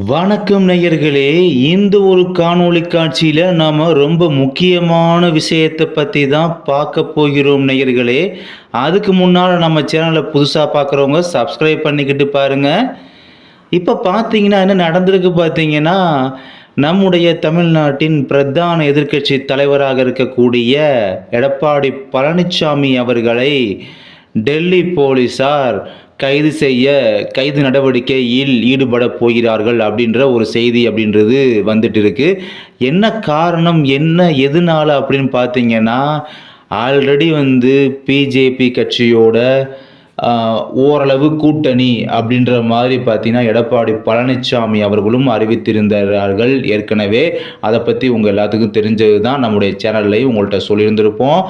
வணக்கம் நேயர்களே. இந்த ஒரு காணொளி காட்சியில் நாம் ரொம்ப முக்கியமான விஷயத்தை பற்றி தான் பார்க்க போகிறோம் நேயர்களே. அதுக்கு முன்னால் நம்ம சேனலை புதுசாக பார்க்குறவங்க சப்ஸ்கிரைப் பண்ணிக்கிட்டு பாருங்கள். இப்போ பார்த்தீங்கன்னா என்ன நடந்திருக்கு பார்த்தீங்கன்னா, நம்முடைய தமிழ்நாட்டின் பிரதான எதிர்க்கட்சி தலைவராக இருக்கக்கூடிய எடப்பாடி பழனிசாமி அவர்களை டெல்லி போலீஸார் கைது நடவடிக்கையில் ஈடுபட போகிறார்கள் அப்படின்ற ஒரு செய்தி அப்படின்றது வந்துட்டு இருக்கு. என்ன காரணம், என்ன எதனால அப்படின்னு பார்த்தீங்கன்னா, ஆல்ரெடி பிஜேபி கட்சியோட ஓரளவு கூட்டணி அப்படின்ற மாதிரி பார்த்தீங்கன்னா எடப்பாடி பழனிசாமி அவர்களும் அறிவித்திருந்தார்கள் ஏற்கனவே. அதை பற்றி உங்கள் எல்லாத்துக்கும் தெரிஞ்சது தான், நம்முடைய சேனல்லையும் உங்கள்கிட்ட சொல்லியிருந்திருப்போம்.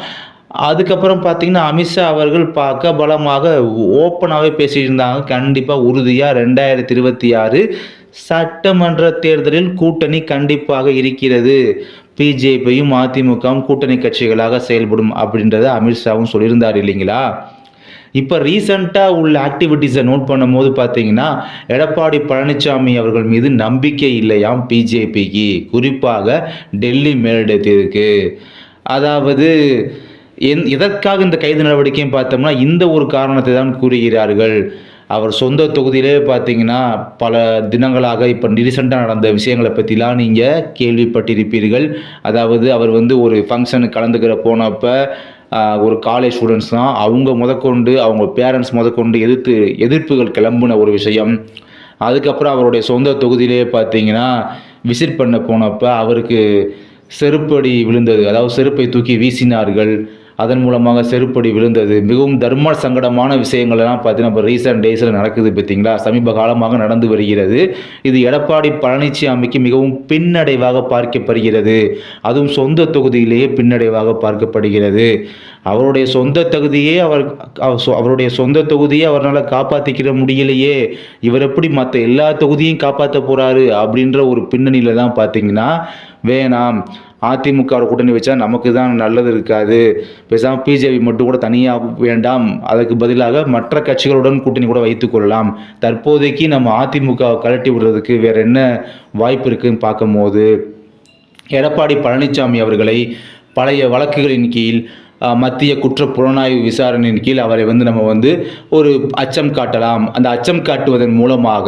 அதுக்கப்புறம் பார்த்தீங்கன்னா அமித்ஷா அவர்கள் பார்க்க பலமாக ஓப்பனாகவே பேசியிருந்தாங்க. கண்டிப்பாக உறுதியாக 2026 சட்டமன்ற தேர்தலில் கூட்டணி கண்டிப்பாக இருக்கிறது, பிஜேபியும் அதிமுகவும் கூட்டணி கட்சிகளாக செயல்படும் அப்படின்றத அமித்ஷாவும் சொல்லியிருந்தார் இல்லைங்களா. இப்போ ரீசண்டாக உள்ள ஆக்டிவிட்டீஸை நோட் பண்ணும்போது பார்த்தீங்கன்னா எடப்பாடி பழனிசாமி அவர்கள் மீது நம்பிக்கை இல்லையாம் பிஜேபிக்கு, குறிப்பாக டெல்லி மேலிடத்திற்கு. அதாவது எதற்காக இந்த கைது நடவடிக்கையும் பார்த்தோம்னா இந்த ஒரு காரணத்தை தான் கூறுகிறார்கள். அவர் சொந்த தொகுதியிலே பார்த்தீங்கன்னா பல தினங்களாக இப்போ ரீசெண்டாக நடந்த விஷயங்களை பற்றிலாம் நீங்கள் கேள்விப்பட்டிருப்பீர்கள். அதாவது அவர் ஒரு ஃபங்க்ஷனுக்கு கலந்துக்கிற போனப்போ ஒரு காலேஜ் ஸ்டூடெண்ட்ஸ் தான் அவங்க முதற்கொண்டு அவங்க பேரண்ட்ஸ் முதற்கொண்டு எதிர்ப்புகள் கிளம்புன ஒரு விஷயம். அதுக்கப்புறம் அவருடைய சொந்த தொகுதியிலே பார்த்தீங்கன்னா விசிட் பண்ண போனப்போ அவருக்கு செருப்படி விழுந்தது, அதாவது செருப்பை தூக்கி வீசினார்கள், அதன் மூலமாக செருப்படி விழுந்தது. மிகவும் தர்ம சங்கடமான விஷயங்கள்லாம் பார்த்தீங்கன்னா இப்போ ரீசெண்ட் டேஸில் நடக்குது பார்த்தீங்களா, சமீப காலமாக நடந்து வருகிறது. இது எடப்பாடி பழனிசாமிக்கு மிகவும் பின்னடைவாக பார்க்கப்படுகிறது. அதுவும் சொந்த தொகுதியிலேயே பின்னடைவாக பார்க்கப்படுகிறது. அவருடைய சொந்த தொகுதியே அவரால் காப்பாற்றிக்கிற முடியலையே, இவர் எப்படி மற்ற எல்லா தொகுதியும் காப்பாற்ற போகிறாரு அப்படின்ற ஒரு பின்னணியில் தான் பார்த்தீங்கன்னா வேணாம், அதிமுக கூட்டணி வச்சா நமக்கு தான் நல்லது இருக்காது, பேசாமல் பிஜேபி மட்டும் கூட தனியாக வேண்டாம், அதுக்கு பதிலாக மற்ற கட்சிகளுடன் கூட்டணி கூட வைத்துக்கொள்ளலாம், தற்போதைக்கு நம்ம அதிமுக கழட்டி விடுறதுக்கு வேறு என்ன வாய்ப்பு இருக்குதுன்னு பார்க்கும்போது எடப்பாடி பழனிசாமி அவர்களை பழைய வழக்குகளின் கீழ் மத்திய குற்ற புலனாய்வு விசாரணையின் கீழ் அவரை நம்ம ஒரு அச்சம் காட்டலாம். அந்த அச்சம் காட்டுவதன் மூலமாக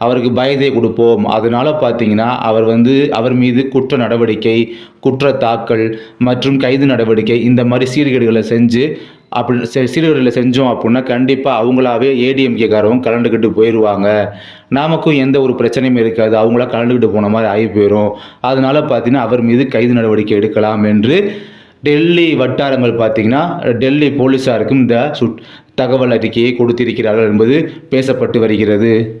அவருக்கு பயத்தை கொடுப்போம். அதனால் பார்த்தீங்கன்னா அவர் மீது குற்ற நடவடிக்கை, குற்ற தாக்கல் மற்றும் கைது நடவடிக்கை இந்த மாதிரி சீர்கேடுகளை செஞ்சோம் அப்படின்னா கண்டிப்பாக அவங்களாவே ஏடிஎம்கேக்காரவும் கலந்துக்கிட்டு போயிடுவாங்க. நமக்கும் எந்த ஒரு பிரச்சனையும் இருக்காது, அவங்களா கலந்துக்கிட்டு போன மாதிரி ஆகி போயிடும். அதனால் பார்த்தீங்கன்னா அவர் மீது கைது நடவடிக்கை எடுக்கலாம் என்று டெல்லி வட்டாரங்கள் பார்த்தீங்கன்னா டெல்லி போலீஸாருக்கும் இந்த தகவல் அறிக்கையை கொடுத்திருக்கிறார்கள் என்பது பேசப்பட்டு வருகிறது.